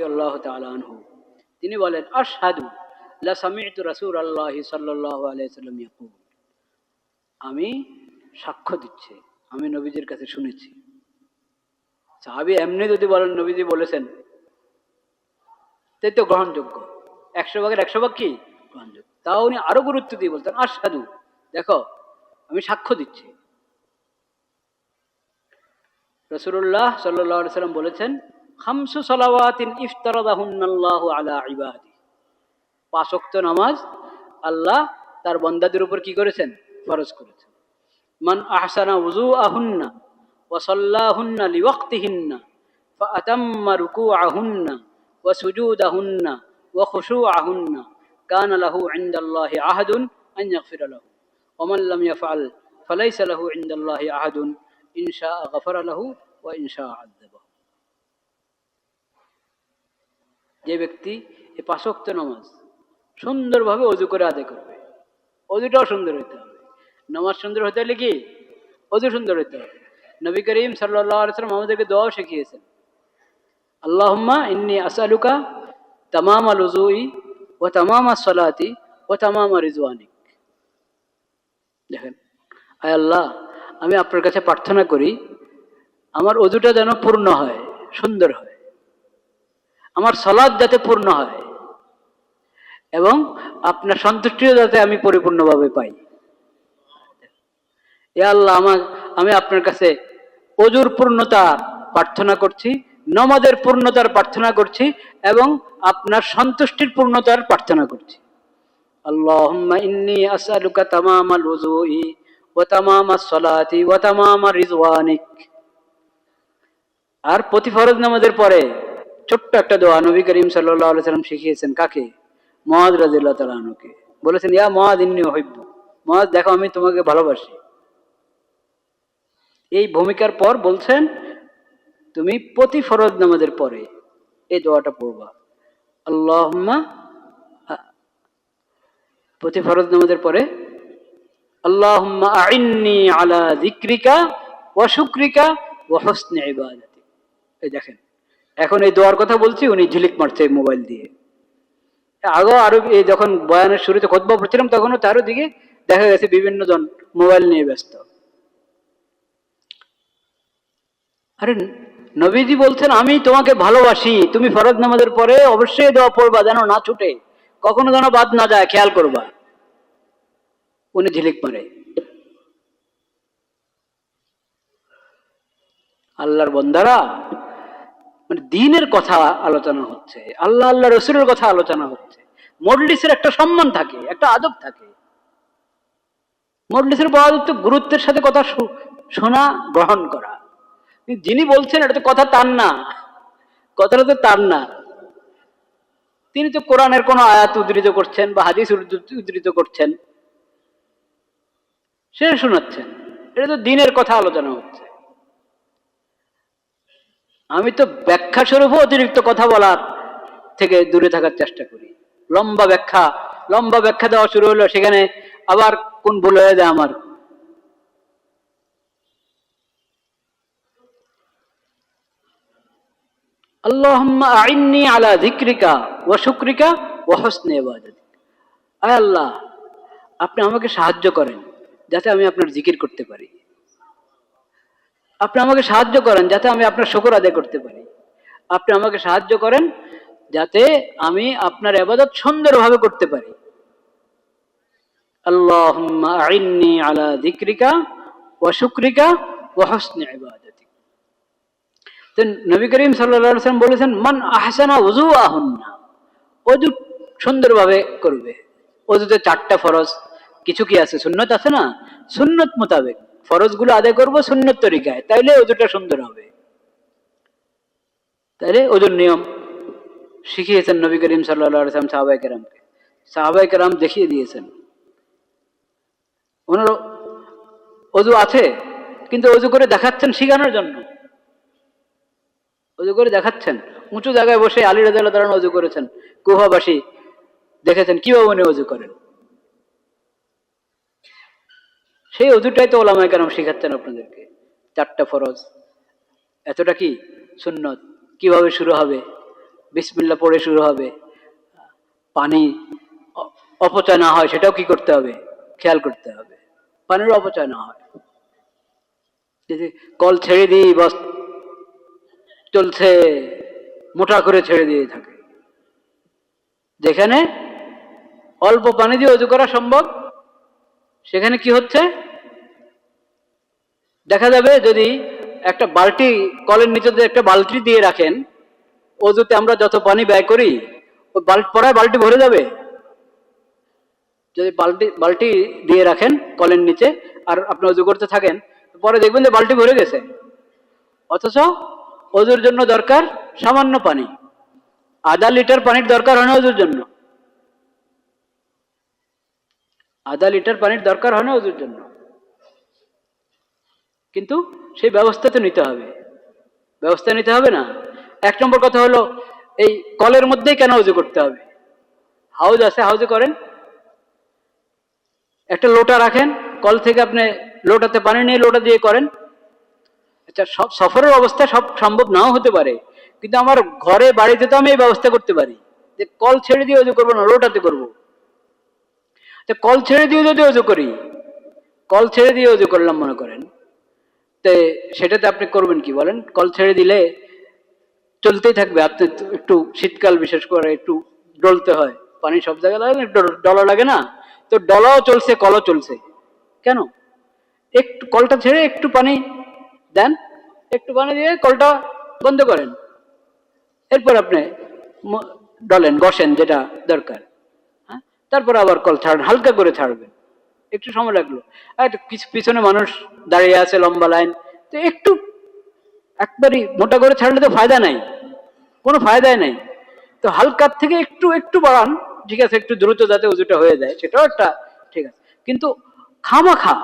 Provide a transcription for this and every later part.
রাদিয়াল্লাহু তাআলা আনহু, তিনি বলেন, আশহাদু লা সামি'তু রাসূলুল্লাহি সাল্লাল্লাহু আলাইহি ওয়াসাল্লাম ইয়াকুল, আমি সাক্ষ্য দিচ্ছি, আমি নবীজির কাছে শুনেছি। সাহাবী এমনি যদি বলেন নবীজি বলেছেন, তাই তো গ্রহণযোগ্য, 100 ভাগের 100 ভাগ কি গ্রহণযোগ্য। তাও উনি আরো গুরুত্ব দিয়ে বলতেন, আশহাদু, দেখো আমি সাক্ষ্য দিচ্ছি। রাসূলুল্লাহ সাল্লাল্লাহু আলাইহি ওয়াসাল্লাম বলেছেন, খামসু সালাওয়াতিন ইফতারাদাহুন্নাল্লাহু আলা ইবাদি, 5 ওয়াক্ত নামাজ আল্লাহ তার বান্দাদের উপর কি করেছেন, ফরজ করেছেন। মান আহসানা উযুআহুন্না ওয়া সাল্লাহুন্না লিওয়াক্তিহিন্না ফাআতাম্মা রুকুআহুন্না ওয়া সুজুদাহুন্না ওয়া খুশুআহুন্না কানা লাহু ইনদাল্লাহি আহাদুন আন ইয়াগফিরা লাহু ওয়া মান লাম ইয়াফআল ফালাইসা লাহু ইনদাল্লাহি আহাদুন ইন শাআ গাফারা লাহু ওয়া ইন শাআ আযাবাহু। যে ব্যক্তি এই 5 ওয়াক্ত নামাজ সুন্দরভাবে ওযু করে আদায় করবে, ওযুটাও সুন্দর হতে হবে। নামাজ সুন্দর হতে হলে কি ওযু সুন্দর হতে হবে। নবী করিম সাল্লাল্লাহু আলাইহি ওয়াসাল্লাম আমাদেরকে দোয়াও শিখিয়েছেন, আল্লাহুম্মা ইন্নী আসআলুকা তামামাল উযুই ওয়া তামামাস সালাতি ওয়া তামামা রিজওয়ানিক। দেখেন, আয় আল্লাহ, আমি আপনার কাছে প্রার্থনা করি আমার ওযুটা যেন পূর্ণ হয়, সুন্দর হয়, আমার সালাত যাতে পূর্ণ হয় এবং আপনার সন্তুষ্টিও যাতে আমি পরিপূর্ণভাবে পাই। এ আল্লাহ, আমি আপনার কাছে ওযুর পূর্ণতার প্রার্থনা করছি, নামাজের পূর্ণতার প্রার্থনা করছি এবং আপনার সন্তুষ্টির পূর্ণতার প্রার্থনা করছি। আল্লাহুম্মা ইন্নী আসআলুকা তামামাল উযুই ওয়া তামামাস সালাতি ওয়া তামামা রিজওয়ানিক। আর প্রতি ফরজ নামাজের পরে ছোট্ট একটা দোয়া নবী করিম সাল্লাল্লাহু আলাইহি ওয়াসাল্লাম শিখিয়েছেন, কাকে? মুআয রাদিয়াল্লাহু তাআলা আনহুকে। বলেছেন, ইয়া মুআয ইন্নী উহিব্বু, মুআয দেখো আমি তোমাকে ভালোবাসি। এই ভূমিকার পর বলছেন, তুমি প্রতি ফরজ নামাজের পরে এই দোয়াটা পড়বা, আল্লাহুম্মা, প্রতি ফরজ নামাজের পরে আল্লাহুম্মা আইন্নী আলা যিকরিকা ওয়া শুকরিকা ওয়া হুসনি ইবাদাতিক। এই দেখেন, এখন এই দোয়ার কথা বলছি, উনি ঝিলিক মারছে মোবাইল দিয়ে। আরো এই যখন বয়ানের শুরুতে খুতবা পড়ছিলাম তখনও তারও দিকে দেখা গেছে বিভিন্ন জন মোবাইল নিয়ে ব্যস্ত। আরে নবীজি বলছেন, আমি তোমাকে ভালোবাসি, তুমি ফরজ নামাজের পরে অবশ্যই দোয়া পড়বা, যেন না ছুটে, কখনো যেন বাদ না যায়, খেয়াল করবা। উনি ঝিলিক মারে। আল্লাহর বান্দারা, মানে দিনের কথা আলোচনা হচ্ছে, আল্লাহ রসুলের কথা আলোচনা হচ্ছে। মজলিসের একটা সম্মান থাকে, একটা আদব থাকে। মজলিসের বড় গুরুত্বের সাথে কথা শোনা, গ্রহণ করা। যিনি বলছেন এটা তো কথা তার না, কথাটা তো তার না। তিনি তো কোরআনের কোন আয়াত উদ্ধৃত করছেন বা হাদিস উদ্ধৃত করছেন, সে শোনাচ্ছেন। এটা তো দিনের কথা আলোচনা হচ্ছে। আমি তো ব্যাখ্যা স্বরূপ অতিরিক্ত কথা বলার থেকে দূরে থাকার চেষ্টা করি। লম্বা ব্যাখ্যা দেওয়া শুরু হলো, সেখানে আবার কোন ভুল হয়ে যায় আমার। আল্লাহুম্মা আইন্নী আলা যিকরিকা ওয়া শুকরিকা ওয়া হুসনি ইবাদাতিক। আয় আল্লাহ, আপনি আমাকে সাহায্য করেন যাতে আমি আপনার জিকির করতে পারি। আপনি আমাকে সাহায্য করেন যাতে আমি আপনার শুকর আদায় করতে পারি। আপনি আমাকে সাহায্য করেন যাতে আমি আপনার ইবাদত সুন্দরভাবে করতে পারি। আল্লাহুম্মা আইন্নী আলা যিকরিকা ওয়া শুকরিকা ওয়া হুসনি ইবাদাতিক। তো নবী করিম সাল্লাল্লাহু আলাইহি ওয়াসাল্লাম বলেছেন, মান আহসানা উযুআহুন্না, ওযু সুন্দরভাবে করবে। ওযুতে 4টা ফরজ, কিছু কি আছে সুন্নত আছে না, সুন্নত মোতাবেক ফরজগুলো আদায় করব সুন্নত তরিকায়, তাইলে ওযুটা সুন্দর হবে। তাইলে ওযুর নিয়ম শিখিয়েছেন নবী করিম সাল্লাল্লাহু আলাইহি ওয়াসাল্লাম সাহাবায়ে কেরামকে। সাহাবায়ে কেরাম দেখিয়ে দিয়েছেন। ওনার ওযু আছে, কিন্তু ওযু করে দেখাচ্ছেন শিখানোর জন্য। ওযু করে দেখাচ্ছেন, উঁচু জায়গায় বসে আলী রাদিয়াল্লাহু তাআলা ওযু করেছেন, কুফাবাসী দেখেছেন কিভাবে উনি ওযু করেন। সেই ওযুটাই তো উলামায়ে কেরাম শিখাচ্ছেন আপনাদেরকে। 4টা ফরজ, এতটা কি সুন্নত, কিভাবে শুরু হবে, বিসমিল্লাহ পড়ে শুরু হবে। পানি অপচয় না হয় সেটাও কি করতে হবে, খেয়াল করতে হবে, পানির অপচয় না হয়। যদি কল ছেড়ে দিই বাস চলছে, মোটা করে ছেড়ে দিয়ে থাকে, যেখানে অল্প পানি দিয়ে অজু করা সম্ভব সেখানে কি হচ্ছে দেখা যাবে, যদি একটা বালতি কলের নিচে একটা বালতি দিয়ে রাখেন, অজুতে আমরা যত পানি ব্যয় করি ওই পড়ায় বালতি ভরে যাবে। যদি বালতি দিয়ে রাখেন কলের নিচে আর আপনি অজু করতে থাকেন, পরে দেখবেন যে বালতি ভরে গেছে, অথচ অজুর জন্য দরকার সামান্য পানি, আধা লিটার পানির দরকার হয় না অজুর জন্য, আধা লিটার পানির দরকার হয় না অজুর জন্য। কিন্তু সেই ব্যবস্থা তো নিতে হবে, ব্যবস্থা নিতে হবে না। এক নম্বর কথা হলো, এই কলের মধ্যেই কেন অজু করতে হবে? হাউজ আছে, হাউজে করেন। একটা লোটা রাখেন, কল থেকে আপনি লোটাতে পানি নিয়ে লোটা দিয়ে করেন। আচ্ছা, সব সফরের অবস্থা সব সম্ভব নাও হতে পারে, কিন্তু আমার ঘরে বাড়িতে তো আমি এই ব্যবস্থা করতে পারি যে কল ছেড়ে দিয়ে অজু করবো না, লোটাতে করবো। কল ছেড়ে দিয়ে যদি অজু করি, কল ছেড়ে দিয়ে অজু করলাম মনে করেন, তো সেটাতে আপনি করবেন কি বলেন? কল ছেড়ে দিলে চলতেই থাকবে, আপনি একটু শীতকাল বিশেষ করে একটু ডলতে হয়, পানি সব জায়গায় লাগে না, ডলা লাগে না, তো ডলাও চলছে কলও চলছে, কেন? একটু কলটা ছেড়ে একটু পানি দেন, একটু পানি দিয়ে কলটা বন্ধ করেন, এরপর আপনি ডলেন, ঘষেন যেটা দরকার, হ্যাঁ, তারপর আবার কল ছাড়েন, হালকা করে ছাড়বেন। একটু সময় লাগলো, আর পিছনে মানুষ দাঁড়িয়ে আছে লম্বা লাইন, তো একটু একবারই মোটা করে ছাড়লে তো ফায়দা নাই, কোনো ফায়দাই নাই। তো হালকার থেকে একটু একটু বাড়ান, ঠিক আছে, একটু দ্রুত যাতে উজুটা হয়ে যায় সেটাও একটা ঠিক আছে, কিন্তু খামাখা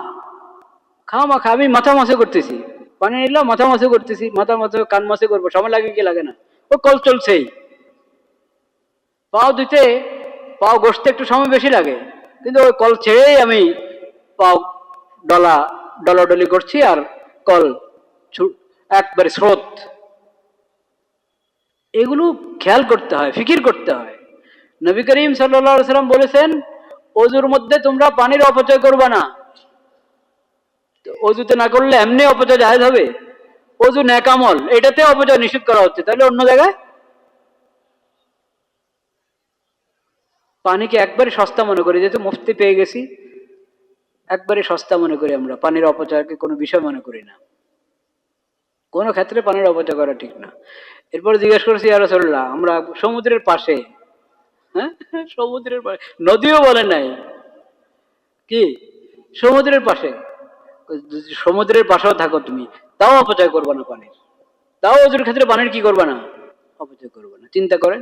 খামাখা আমি মাথা মাছে করতেছি, পানি নিলাম মাথা মাছে করতেছি, মাথা মাছে কান মাছে করবো, সময় লাগে কি লাগে না? ও কল চলছেই, পাও দিতে পাও ঘষতে একটু সময় বেশি লাগে, কিন্তু ওই কল ছেড়েই আমি পাও ডলাডলি করছি আর কল একবারে স্রোত। এগুলো খেয়াল করতে হয়, ফিকির করতে হয়। নবী করিম সাল্লাল্লাহু আলাইহি সাল্লাম বলেছেন, অজুর মধ্যে তোমরা পানির অপচয় করবা না। অজুতে না করলে এমনি অপচয় জায়েজ হবে? অজু নেক আমল, এটাতে অপচয় নিষেধ করা হচ্ছে, তাহলে অন্য জায়গায় পানিকে একবারে সস্তা মনে করি, যেহেতু মুফতি পেয়ে গেছি একবারে সস্তা মনে করি, আমরা পানির অপচয়কে কোনো বিষয় মনে করি না, কোনো ক্ষেত্রে পানির অপচয় করা ঠিক না। এরপর জিজ্ঞেস করেছি, ইয়া রাসূলুল্লাহ, আমরা সমুদ্রের পাশে, হ্যাঁ সমুদ্রের পাশে, নদীও বলে নাই, কি সমুদ্রের পাশে, সমুদ্রের পাশেও থাকো তুমি, তাও অপচয় করবে না পানির, তাও ওদের ক্ষেত্রে পানির কি করবে না, অপচয় করবে না। চিন্তা করেন,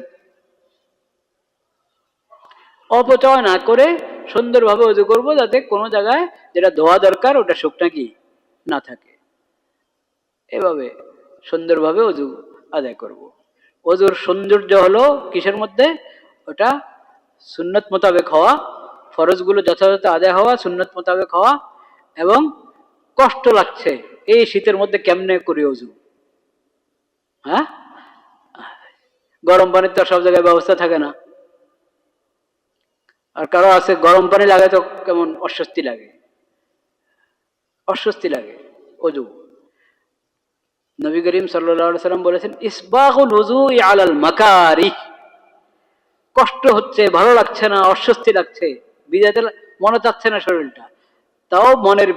অপচয় না করে সুন্দরভাবে অজু করবো, যাতে কোনো জায়গায় যেটা ধোয়া দরকার ওটা শুকনা কি না থাকে, এভাবে সুন্দরভাবে অজু আদায় করব। অজুর সৌন্দর্য হলো কিসের মধ্যে? ওটা সুন্নত মোতাবেক হওয়া, ফরজগুলো যথাযথ আদায় হওয়া, সুন্নত মোতাবেক হওয়া, এবং কষ্ট লাগছে এই শীতের মধ্যে কেমনে করি অজু, হ্যাঁ, গরম পানির তো সব জায়গায় ব্যবস্থা থাকে না, আর কারো আছে গরম পানি লাগে তো কেমন অস্বস্তি লাগে, অস্বস্তি লাগে অজু। নবী করিম সাল্লাল্লাহু আলাইহি সাল্লাম বলেছেন, ইসবাগুল উযুই আলাল মাকারিহ, কষ্ট হচ্ছে, ভালো লাগছে না, অস্বস্তি লাগছে, বিজাতে মনে চাচ্ছে না শরীরটা, তাও মনের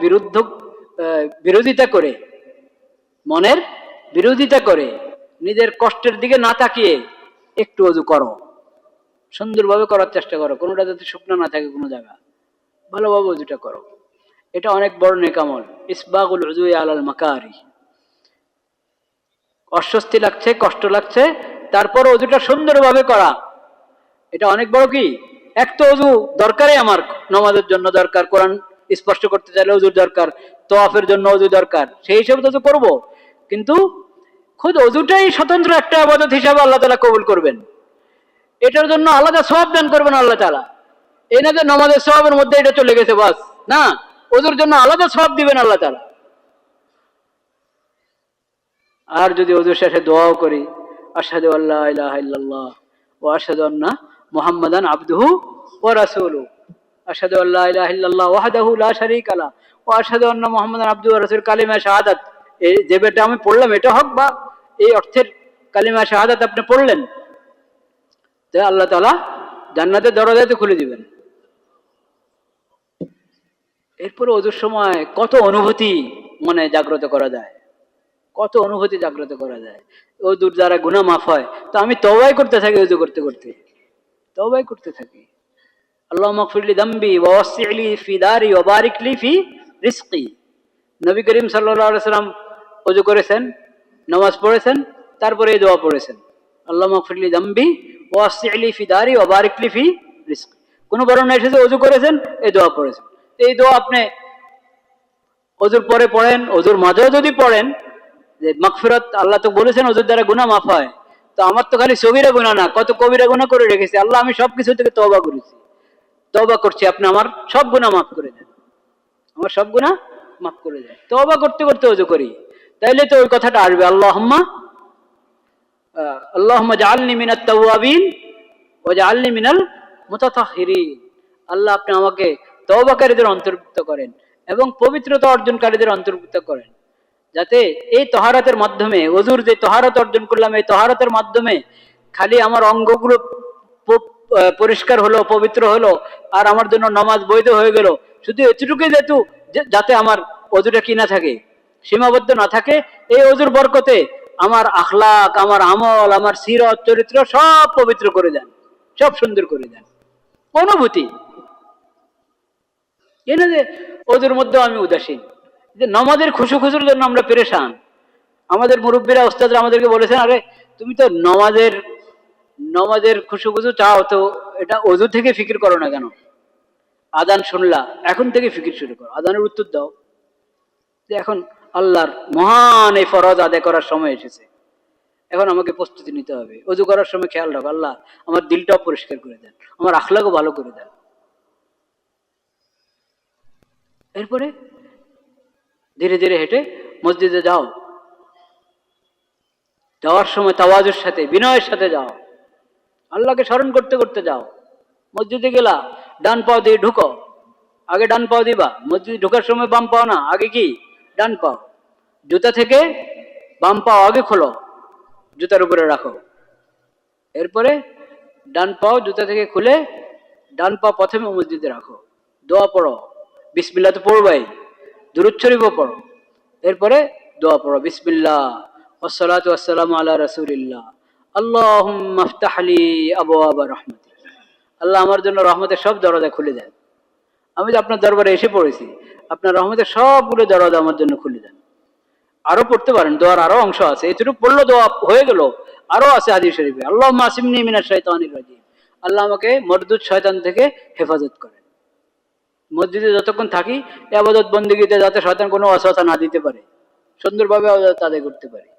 বিরোধিতা করে, মনের বিরোধিতা করে নিজের কষ্টের দিকে না তাকিয়ে একটু অজু করো, সুন্দরভাবে করার চেষ্টা করো, কোনোটা যাতে শুকনো না থাকে, কোনো জায়গা ভালোভাবে অজুটা করো, এটা অনেক বড় নেক আমল। ইসবাগুল উযুই আলাল মাকারিহ, অস্বস্তি লাগছে, কষ্ট লাগছে, তারপর অজুটা সুন্দরভাবে করা, এটা অনেক বড় কি, এক তো অজু দরকারই আমার, নামাজের জন্য দরকার, কোরআন স্পষ্ট করতে চাইলে অজুর দরকার, তওয়াফের জন্য অজু দরকার, সেই হিসেবে তো করবো, কিন্তু খুদ অজুটাই স্বতন্ত্র একটা ইবাদত হিসাবে আল্লাহ তাআলা কবুল করবেন, এটার জন্য আলাদা সওয়াব দান করবেন আল্লাহ তাআলা। এই না যে নামাজের সওয়াবের মধ্যে এটা চলে গেছে বাস, না, অজুর জন্য আলাদা সওয়াব দিবেন আল্লাহ তাআলা। আর যদি অজু শেষে দোয়াও করি, আশহাদু আল্লা ইলাহা ইল্লাল্লাহ ওয়া আশহাদু আন্না মুহাম্মাদান আবদুহু ওয়া রাসূলুহু, আশহাদু আল্লা ইলাহা ইল্লাল্লাহ ওয়াহদাহু লা শারীকা লাহু ওয়া আশহাদু আন্না মুহাম্মাদান আবদুহু ওয়া রাসূলুহু, কালিমা শাহাদাত। এই যে বেটা আমি পড়লাম এটা হক বা এই অর্থের কালিমা শাহাদাত আপনি পড়লেন, তাই আল্লাহ তাআলা জান্নাতের দরজা তো খুলে দিবেন। এরপরে ওজুর সময় কত অনুভূতি মনে জাগ্রত করা যায়, কত অনুভূতি জাগ্রত করা যায়। ওজুর দ্বারা গুনাহ মাফ হয়, তো আমি তওবাই করতে থাকি, ওজু করতে করতে তওবাই করতে থাকি। আল্লাহুম্মা গফিরলি যামবি ওয়া ওয়াসসি'লি ফি দারি ওয়া বারিক লি ফি রিজকি। নবী করিম সাল্লাল্লাহু আলাইহি ওয়াসাল্লাম ওযু করেছেন, নামাজ পড়েছেন, তারপরে এই দোয়া পড়েছেন, আল্লাহুম্মা গফিরলি যামবি ওয়া ওয়াসসি'লি ফি দারি ওয়া বারিক লি ফি রিজকি। কোন বর্ণনায় এসেছে ওযু করেছেন, এই দোয়া পড়েছেন। এই দোয়া আপনি ওযুর পরে পড়েন, ওযুর মাঝেও যদি পড়েন, যে মাগফিরাত, আল্লাহ তো বলেছেন ওযুর দ্বারা গুনাহ মাফ হয়। তো আমার তো খালি সগীরা গুনাহ না, কত কবিরা গুনাহ করে রেখেছি। আল্লাহ আমি সবকিছু থেকে তওবা করেছি, তওবা করছি, আপনি আমার সব গুনাহ মাফ করে দেন, আমার সব গুনাহ মাফ করে দেন। তওবা করতে করতে ওযু করি, তাইলে তো ওই কথাটা আসবে, আল্লাহুম্মা জাআলনি মিনাত তাওয়াবিন ওয়া জাআলনি মিনাল মুতাতাহহিরিন। আল্লাহ আপনি আমাকে তওবাকারীদের অন্তর্ভুক্ত করেন এবং পবিত্রতা অর্জনকারীদের অন্তর্ভুক্ত করেন, যাতে এই তহারাতের মাধ্যমে, ওযুর যে তহারত অর্জন করলাম, এই তহারতের মাধ্যমে খালি আমার অঙ্গগুলো পরিষ্কার হলো, পবিত্র হলো, আর আমার জন্য নামাজ বৈধ হয়ে গেল, শুধু এতটুকুই যেহেতু, যাতে আমার ওযুটা কি না থাকে, সীমাবদ্ধ না থাকে। এই ওযুর বরকতে আমার আখলাক, আমার আমল, আমার সিরত, চরিত্র সব পবিত্র করে দেন, সব সুন্দর করে দেন। অনুভূতি এই না যে ওদের মধ্যে আমি উদাসীন, যে নামাজের খুশু খুশুর জন্য আমরা পেরেশান। আমাদের মুরব্বীরা, ওস্তাদরা আমাদেরকে বলেছেন, আরে তুমি তো নমাজের খুশু খুশু চাও, তো এটা ওযু থেকে ফিকির করো না কেন? আযান শুনলা, এখন থেকে ফিকির শুরু করো, আযানের উত্তর দাও যে এখন আল্লাহর মহান এই ফরজ আদায় করার সময় এসেছে, এখন আমাকে প্রস্তুতি নিতে হবে। ওযু করার সময় খেয়াল রাখো, আল্লাহ আমার দিলটাও পরিষ্কার করে দেন, আমার আখলাকও ভালো করে দেন। এরপরে ধীরে ধীরে হেঁটে মসজিদে যাও, যাওয়ার সময় তাওয়াজুর সাথে, বিনয়ের সাথে যাও, আল্লাহকে স্মরণ করতে করতে যাও। মসজিদে গেলা, ডান পাও দিয়ে ঢুকো, আগে ডান পাও দিবা। মসজিদে ঢোকার সময় বাম পাও না, আগে কি ডান পাও। জুতা থেকে বাম পাও আগে খোলো, জুতার উপরে রাখো। এরপরে ডান পাও জুতা থেকে খুলে ডান পা প্রথমে মসজিদে রাখো, দোয়া পড়ো, বিসমিল্লাহ তো পড়বাই, দুরূদ শরীফও পড়ো। এরপরে দোয়া পড়ো, বিসমিল্লাহ ওয়াসসালাতু ওয়াসসালামু আলা রাসূলিল্লাহ, আল্লাহুম্মা ইফতাহ লি আবওয়াবা রাহমাতিক। আল্লাহ আমার জন্য রহমতের সব দরজা খুলে দেন। আমি তো আপনার দরবারে এসে পড়েছি, আপনার রহমতের সবগুলো দরজা আমার জন্য খুলে দেন। আরো পড়তে পারেন, দোয়ার আরো অংশ আছে, এটুকু পড়লো দোয়া হয়ে গেল। আরো আছে হাদিস শরীফে, আল্লাহুম্মা আসিমনি মিনাশ শাইতানির রাজিম, আল্লাহ আমাকে মরদুদ শয়তান থেকে হেফাজত করেন। মসজিদে যতক্ষণ থাকি, ইবাদত বন্দেগীতে যাতে শয়তান কোনো অসুবিধা না দিতে পারে, সুন্দরভাবে আদায় করতে পারি।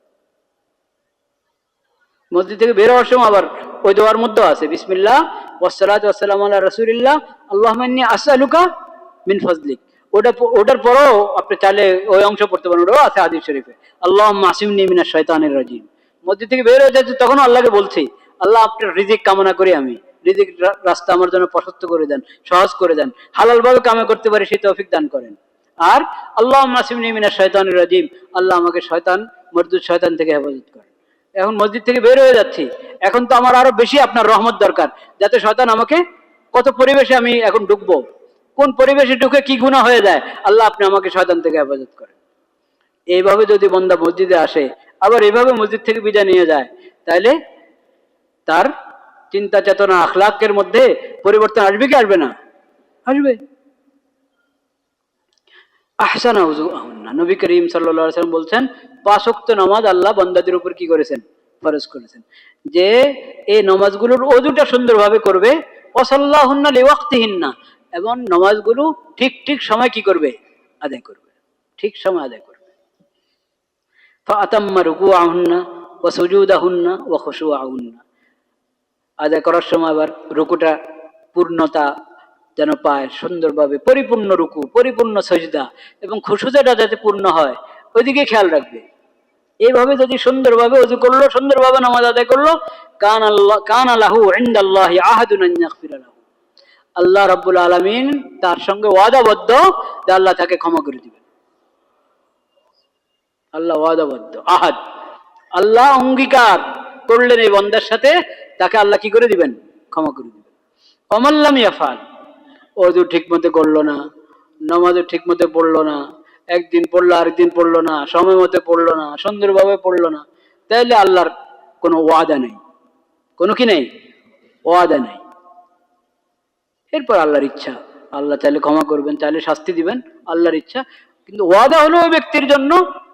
মসজিদ থেকে বের হওয়ার সময় আবার ওই দোয়ার মধ্যে আছে, বিসমিল্লাহ ওয়াসসালাতু ওয়াসসালামু আলা রাসূলিল্লাহ, আল্লাহুম্মা ইন্নী আসআলুকা মিন ফাজলিক। ওটার পরেও আপনি চাইলে ওই অংশ পড়তে পারেন, ওটাও আছে হাদিস শরীফে, আল্লাহুম্মা আসিমনি মিনাশ শাইতানির রাজিম। মসজিদ থেকে বের হয়ে যাচ্ছে, তখন আল্লাহকে বলছি, আল্লাহ আপনার রিজিক কামনা করি, আমি রিজিক রাস্তা আমার জন্য প্রশস্ত করে দেন, সহজ করে দেন, হালাল ভাবে কামে করতে পারি সেই তৌফিক দান করেন। আর আল্লাহুম্মা আসিমনি মিনাশ শাইতানির রাজিম, আল্লাহ আমাকে শয়তান, মরদুদ শয়তান থেকে হেফাজত করেন। এখন মসজিদ থেকে বের হয়ে যাচ্ছি, এখন তো আমার আরো বেশি আপনার রহমত দরকার, যাতে শয়তান আমাকে, কত পরিবেশে আমি এখন ঢুকবো, কোন পরিবেশে ঢুকে কি গুনাহ হয়ে যায়, আল্লাহ আপনি আমাকে শয়তান থেকে হেফাজত করেন। এইভাবে যদি বান্দা মসজিদে আসে, আবার এইভাবে মসজিদ থেকে বিদায় নিয়ে যায়, তাহলে তার চিন্তা চেতনা আখলাকের মধ্যে পরিবর্তন আসবে কি আসবে না? আসবে। আহসানা উযুআহুন্না, নবী করিম সাল্লাল্লাহু আলাইহি ওয়াসাল্লাম বলছেন, 5 ওয়াক্ত নামাজ আল্লাহ বান্দাদের উপর কি করেছেন? ফরজ করেছেন। যে এই নামাজগুলোর ওযুটা সুন্দরভাবে করবে, ওয়াসাল্লাহুন্না লিওয়াক্তিহিন্না, এবং নামাজগুলো ঠিক ঠিক সময় কি করবে? আদায় করবে, ঠিক সময় আদায় করবে। ফাআতাম্মা রুকুআহুন্না ওয়া সুজুদাহুন্না ওয়া খুশুআহুন্না, আদায় করার সময় আবার রুকুটা পূর্ণতা যেন পায়, সুন্দরভাবে পরিপূর্ণ রুকু, পরিপূর্ণ সাজদা এবং খুশুজাটা যাতে পূর্ণ হয়, ওইদিকে খেয়াল রাখবে। এইভাবে যদি সুন্দরভাবে ওযু করলো, সুন্দরভাবে নামাজ আদায় করলো, কানা লাহু ইনদাল্লাহি আহাদুন আন ইয়াগফিরা লাহু, আল্লাহ রাব্বুল আলামিন তার সঙ্গে ওয়াদাবদ্ধ যে আল্লাহ তাকে ক্ষমা করে দিবেন। আল্লাহ ওয়াদাবদ্ধ, আহাদ, আল্লাহ অঙ্গীকার করলেন এই বান্দার সাথে, তাকে আল্লাহ কি করে দিবেন? ক্ষমা করে দিবেন। অমাল্লাম ইয়াফাল, ওযু ঠিক মতো করলো না, নামাজও ঠিক মতো পড়লো না, একদিন পড়লো আরেকদিন পড়লো না, সময় মতো পড়লো না, সুন্দরভাবে পড়লো না, তাহলে আল্লাহর কোনো ওয়াদা নেই, কোনো কি নেই, ওয়াদা নেই। এরপর আল্লাহর ইচ্ছা, আল্লাহ চাইলে ক্ষমা করবেন, চাইলে শাস্তি দিবেন, আল্লাহর ইচ্ছা। কিন্তু ওয়াদা হলো ওই ব্যক্তির জন্য,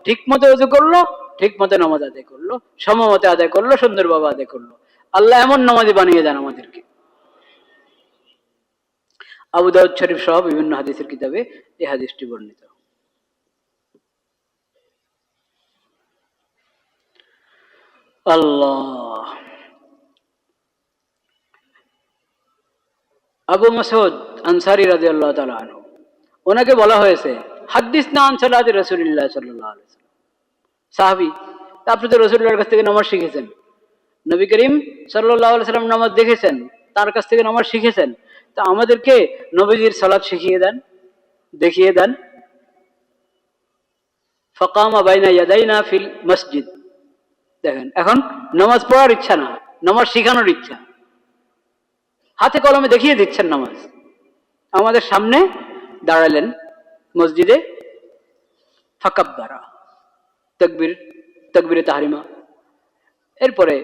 ঠিক মতো ওযু করলো, ঠিক মতো নামাজ আদায় করলো, সময় মতো আদায় করলো, সুন্দরভাবে আদায় করলো, আল্লাহ এমন নামাজি বানিয়ে দেন আমাদেরকে। আবু দাউদ শরীফ সহ বিভিন্ন হাদিসের কিতাবে এই হাদিসটি বর্ণিত। আল্লাহ। আবু মাসউদ আনসারী রাদিয়াল্লাহু তাআলা আনহু, ওনাকে বলা হয়েছে হাদিসনা আন সালাতি রাসূলিল্লাহ সাল্লাল্লাহু আলাইহি ওয়াসাল্লাম, সাহাবী, আপনি তো রাসূলুল্লাহর কাছ থেকে নামাজ শিখেছেন, নবী করিম সাল্লাল্লাহু আলাইহি ওয়াসাল্লাম নামাজ দেখেছেন, তার কাছ থেকে নামাজ শিখেছেন, তা আমাদেরকে নবীজির সালাত শিখিয়ে দেন, দেখিয়ে দেন। ফাকামা বাইনা ইয়াদাইনা ফিল মসজিদ, দেখেন এখন নামাজ পড়ার ইচ্ছা না, নামাজ শিখানোর ইচ্ছা, হাতে কলমে দেখিয়ে দিচ্ছেন নামাজ। আমাদের সামনে দাঁড়ালেন মসজিদে, ফাকাব্বারা, তাকবীর, তাকবীরে তাহরিমা, এরপরে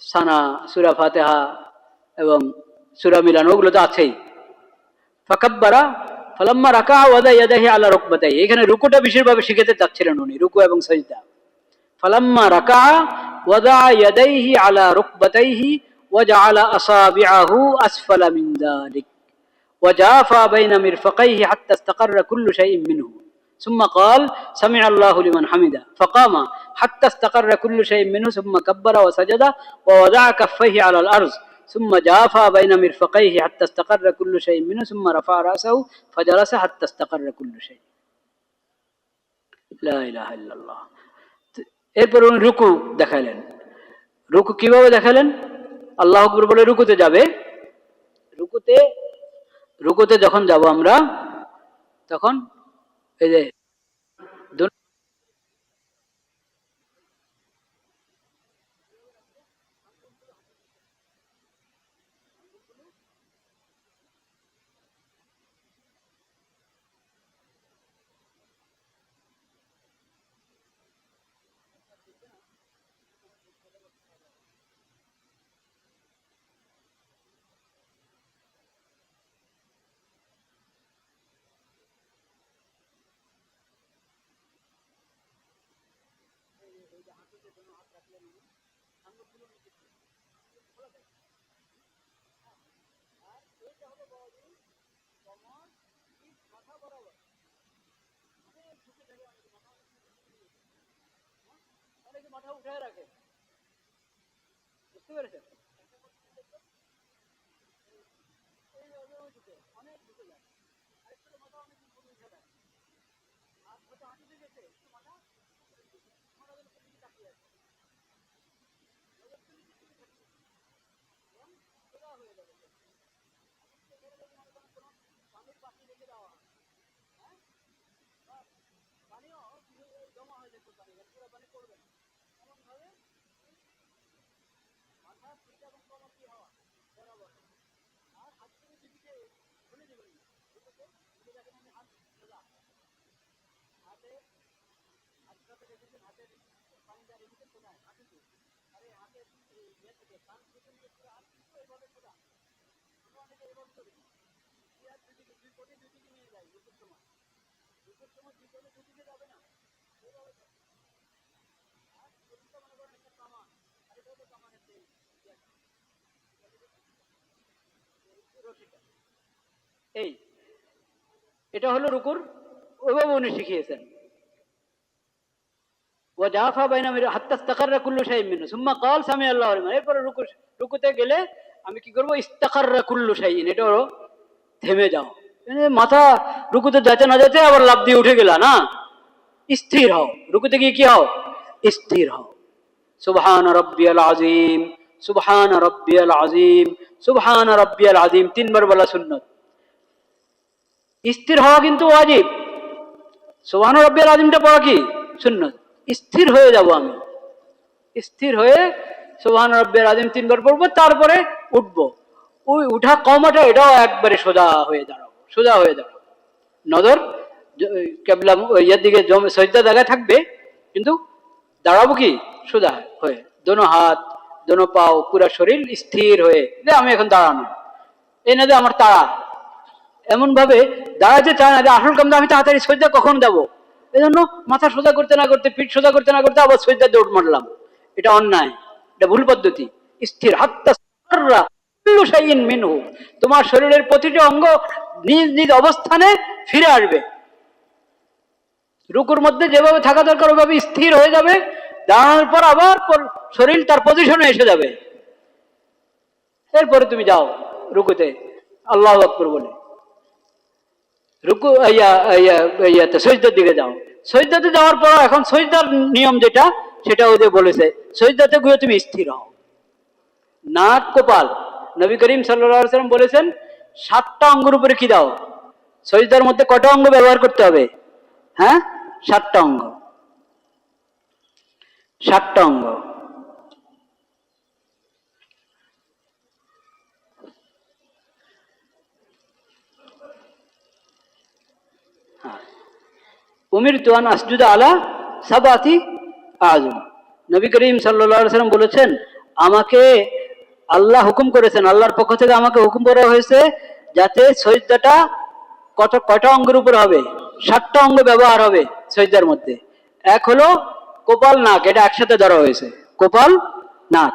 সানা, সূরা ফাতিহা এবং সূরা মিলান, ওগুলো তো আছেই। ফাকাব্বারা ফালাম্মা রাকা ওয়াদা ইয়াদাহি আলা রুকবাতাই, এখানে রুকুটা বিশেষভাবে শিখাতে চাচ্ছিলেন উনি, রুকু এবং সাজদা। ফালাম্মা রাকা ওয়াদা ইয়াদাইহি আলা রুকবাতাইহি وجعل أصابعه أسفل من ذلك وجافى بين مرفقيه حتى استقر كل شيء منه ثم قال سمع الله لمن حمده فقام حتى استقر كل شيء منه ثم كبر وسجد ووضع كفيه على الأرض ثم جافى بين مرفقيه حتى استقر كل شيء منه ثم رفع رأسه فجلس حتى استقر كل شيء لا إله إلا الله। এরপর উনি রুকু দেখালেন, রুকু কিভাবে দেখালেন? আল্লাহ আকবার বলে রুকুতে যাবে, রুকুতে যখন যাব আমরা, তখন এই যে মাথা উঠায় রাখে, বুঝতে পেরেছেন? অনেক ঢুকে যায়, আরেকটু মাথা অনেক উঠে যায়, আর হয়তো হাঁটুতে গেছে, একটু মাথা তাকিয়ে আছে, সোজা হয়ে যাবে। পানির পাখি রেখে দেওয়া, হ্যাঁ, পানিও জমা হয়ে যেত, পানি পুরো পানি পড়বে না, এমন ভাবে মাথা পিঠা এবং কমর কি হওয়া বরাবর, আর হাত থেকে দিদিকে খুলে দেবেন না, দেখেন আমি হাত সোজা, হাতে হাতটাতে রেখেছেন, হাতের পানিটা রেখেছেন কোথায়? হাঁটুতে, আরে হাতের ইয়ে থেকে কান থেকে হাত কিন্তু এইভাবে সোজা, আমরা অনেকে এভাবে করি, দুই হাত দুদিকে, দুই কোটি দুদিকে নিয়ে যাই, রুকুর সময় দুই কোটি দুদিকে যাবে না, এইভাবে আর শরীরটা মনে করেন একটা কামান, আর এটা হলো কামানের সেই রশিটা, এই এটা হলো রুকুর, ওইভাবে উনি শিখিয়েছেন। ওয়াজাফা বাইনা মির হাত্তা ইস্তাকাররা কুল্লু শাইইন মিনহু সুম্মা ক্বাল সামি আল্লাহু লিমান, এরপর রুকুতে গেলে আমি কি করব? ইস্তাকাররা কুল্লু শাইইন, এটা হলো থেমে যাও, মাথা রুকুতে যাচ্ছে না যাচ্ছে আবার লাফ দিয়ে উঠে গেলা না, স্থির হও, রুকুতে গিয়ে কি হও? স্থির হও। সুবহান রব্বিয়াল আজিম, সুবহান রব্বিয়াল আজিম, সুবহান রব্বিয়াল আজিম, তিনবার বলা সুন্নত। স্থির হওয়া কিন্তু ওয়াজিব। সুবহান রব্বিয়াল আজিমটা পড়া কি সুন্নত। স্থির হয়ে যাব আমি, স্থির হয়ে সুবহান রব্বিয়াল আজিম তিনবার পড়বো, তারপরে উঠবো। ওই উঠা কমাটা এটাও একবারে সোজা হয়ে দাঁড়াবো, সোজা হয়ে দাঁড়াবো। নজর কেবলা ইয়ের দিকে সজদা জায়গায় থাকবে, কিন্তু দাঁড়াবো কি সোজা হয়ে, দোনো হাত দোনো পাও পুরা শরীর স্থির হয়ে যে আমি এখন দাঁড়ানো, এই না যে আমার তাড়া, এমন ভাবে দাঁড়াতে চায় না যে আসল কামটা আমি তাড়াতাড়ি সজদা কখন দেবো, এই জন্য মাথা সোজা করতে না করতে, পিঠ সোজা করতে না করতে আবার সজদা দৌড় মারলাম। এটা অন্যায়, এটা ভুল পদ্ধতি। স্থির হাত্তা মিনহু, তোমার শরীরের প্রতিটি অঙ্গ নিজ নিজ অবস্থানে ফিরে আসবে। রুকুর মধ্যে যেভাবে থাকা দরকার ওইভাবে স্থির হয়ে যাবে, দাঁড়ানোর পর আবার শরীর তার পজিশনে এসে যাবে। এরপরে তুমি যাও রুকুতে আল্লাহু আকবার বলে, রুকু ইয়াতে সজদার দিকে যাও। সজদাতে যাওয়ার পর এখন সজদার নিয়ম যেটা, সেটা ওদের বলেছে সজদাতে গিয়ে তুমি স্থির হও। নাক কপাল, নবী করিম সাল্লাল্লাহু আলাইহি ওয়াসাল্লাম বলেছেন 7টা অঙ্গের উপরে কি দাও। সজদার মধ্যে কটা অঙ্গ ব্যবহার করতে হবে? হ্যাঁ, 7টা অঙ্গ, 7টা অঙ্গ। উমিরতু আন আসজুদা আলা সাবাতি আযম, নবী করিম সাল্লাল্লাহু আলাইহি ওয়াসাল্লাম বলেছেন আমাকে আল্লাহ হুকুম করেছেন, আল্লাহর পক্ষ থেকে আমাকে হুকুম করা হয়েছে যাতে সজদাটা কটা অঙ্গের উপর হবে? 7টা অঙ্গ ব্যবহার হবে সজদার মধ্যে। এক হলো কপাল নাক, এটা একসাথে ধরা হয়েছে, কপাল নাক।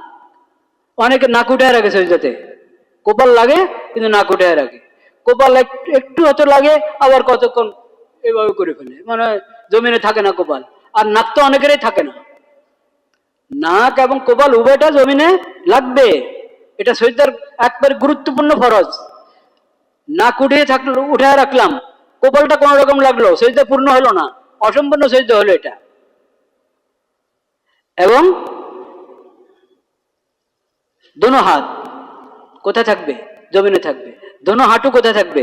অনেকে নাক উঠায় রাখে সজদাতে, কপাল লাগে কিন্তু নাক উঠায় রাখে। কপাল একটু হয়তো লাগে, আবার কতক্ষণ এভাবে করে ফেলে, মানে জমিনে থাকে না কপাল। আর নাক তো অনেকেরই থাকে না। নাক এবং কপাল উভয়টা জমিনে লাগবে, এটা সজদার একবার গুরুত্বপূর্ণ ফরজ। নাক উঠিয়ে থাকলো, উঠায় রাখলাম, কপালটা কোন রকম লাগলো, সজদা পূর্ণ হলো না, অসম্পূর্ণ সজদা হলো এটা। এবং দোনো হাত কোথায় থাকবে? জমিনে থাকবে। দোনো হাঁটু কোথায় থাকবে?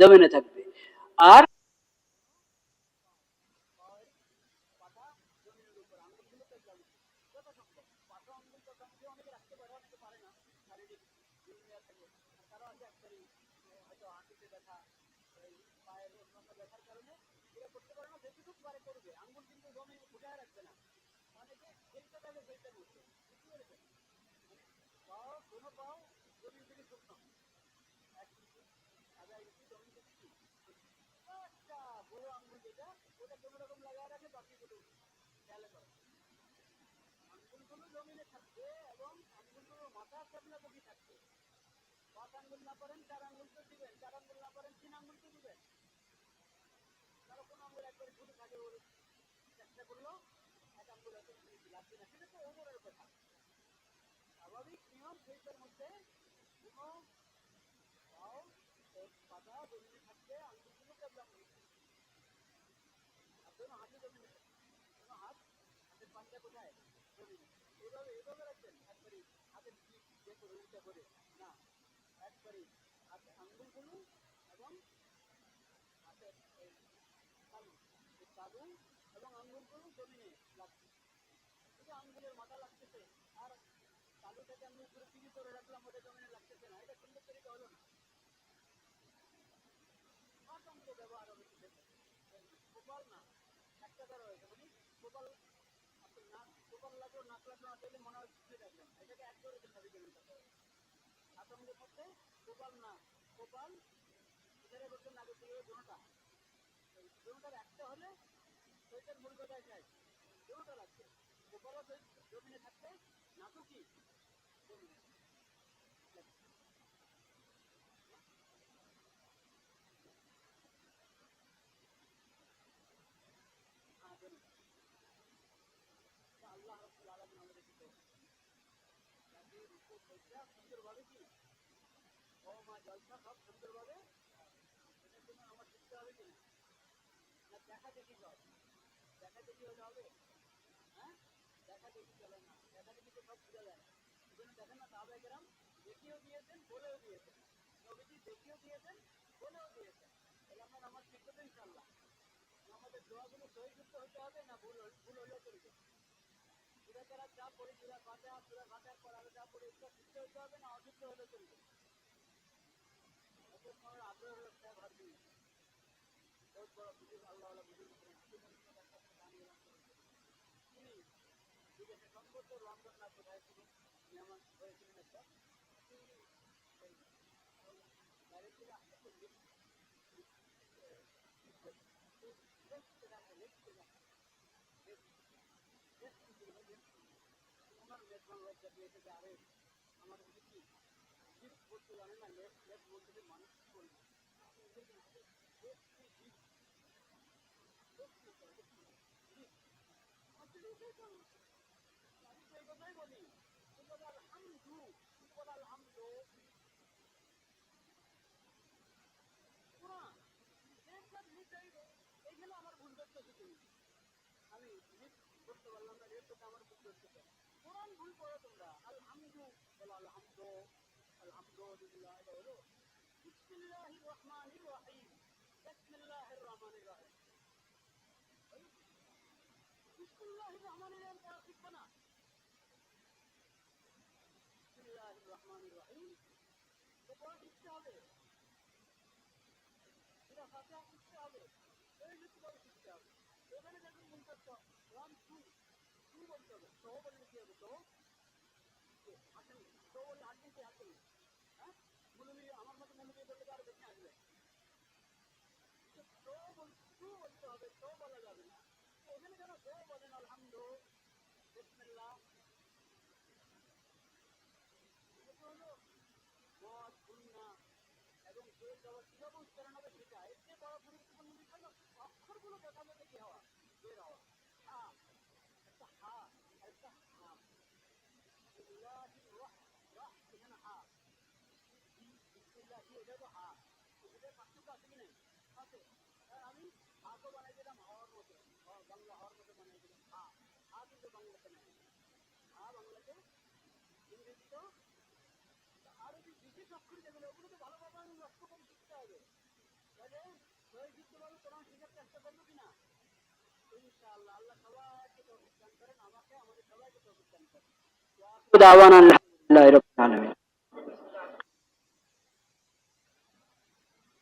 জমিনে থাকবে। আর এখানে কিন্তু সব বোঝা যায় না। এজন্য দেখেন না সাহাবায়ে কেরাম দেখিয়েও দিয়েছেন, বলেও দিয়েছেন। নবীজি দেখিয়েও দিয়েছেন, বলেও দিয়েছেন। তাহলে আমরা নামাজ শিখবো তো ইনশাআল্লাহ। আমাদের দোয়াগুলো সহিযুক্ত হতে হবে না ভুল হলেও চলবে। সূরা কেরাত যা পড়ি, সূরা ফাতিহার পর আরো যা পড়ি এগুলো শুদ্ধ হতে হবে না অশুদ্ধ হলেও চলবে। অতএব আমার আগ্রহ হলো সাহেব হারবি বহুত বড় বুজুর্গ আল্লাহওয়ালা বুজুর্গ তিনি বিদেশে সম্পর্ক লন্ডন না কোথায় তিনি মেহমান হয়েছিলেন একটা বাইরে থেকে আসতে আমার মেজবান লজ্জা পেয়েছে যে আরে আমার কি জিপ বলতে জানে না, লেফট বলতে যে মানুষ কি করবে আমি তো এই কথাই বলি আলহামদু আলহামদু এইখানে আমার ভুল করতেছি তুমি আমি করতে পারলাম না রেট আমার ভুল করতেছে কোরআন ভুল করো তোমরা আলহামদু বলো আলহামদু আলহামদুলিল্লাহ এটা হলো বিসমিল্লাহির রহমানির রহিম বিসমিল্লাহির রহমানির রহিম বিসমিল্লাহির রহমানির রহিম পড়া শিখবো না বিসমিল্লাহির রহমানির রহিম তো পড়া শিখতে হবে এটা ফাতিহা শিখতে হবে এই যুক্তি করে শিখতে হবে এখানে দেখুন মুনতাজ ওয়ান টু বলতে হবে সহ বললে কি হবে সহ আসেন সহ বললে আসেন কি আসেন হ্যাঁ মুলুমি আমার মতো মুলুমি বললে তো আরো বেশি আসবে টু বলতে হবে সহ বলা যাবে না এখানে যেন সহ বলেন আলহামদু বিসমিল্লাহ এটা হলো মদ গুন্না এবং যে কিভাবে উচ্চারণ হবে সেটা এর চেয়ে বড় গুরুত্বপূর্ণ বিষয় হলো অক্ষরগুলো দেখা যাবে কি হওয়া বের হওয়া হা একটা হা একটা হা এখানে হা বিসমিল্লাহি এটা তো হা এটার পার্থক্য আছে কি নাই আছে আমি হাকে বানাই দিলাম হওয়ার মতো বাংলা হওয়ার মতো বানাই দিলাম হা কিন্তু বাংলাতে নাই হা বাংলাতে ইংরেজিতেও আরো যে বিশেষ অক্ষর যেগুলো ওগুলো তো ভালোভাবে আমি লক্ষ্য করে শিখতে হবে তাহলে সহিযুক্তভাবে কোরআন শেখার চেষ্টা করবো কিনা ইনশাআল্লাহ আল্লাহ সবাইকে তৌফিক দান করেন আমাকে আমাদের সবাইকে তৌফিক দান করেন।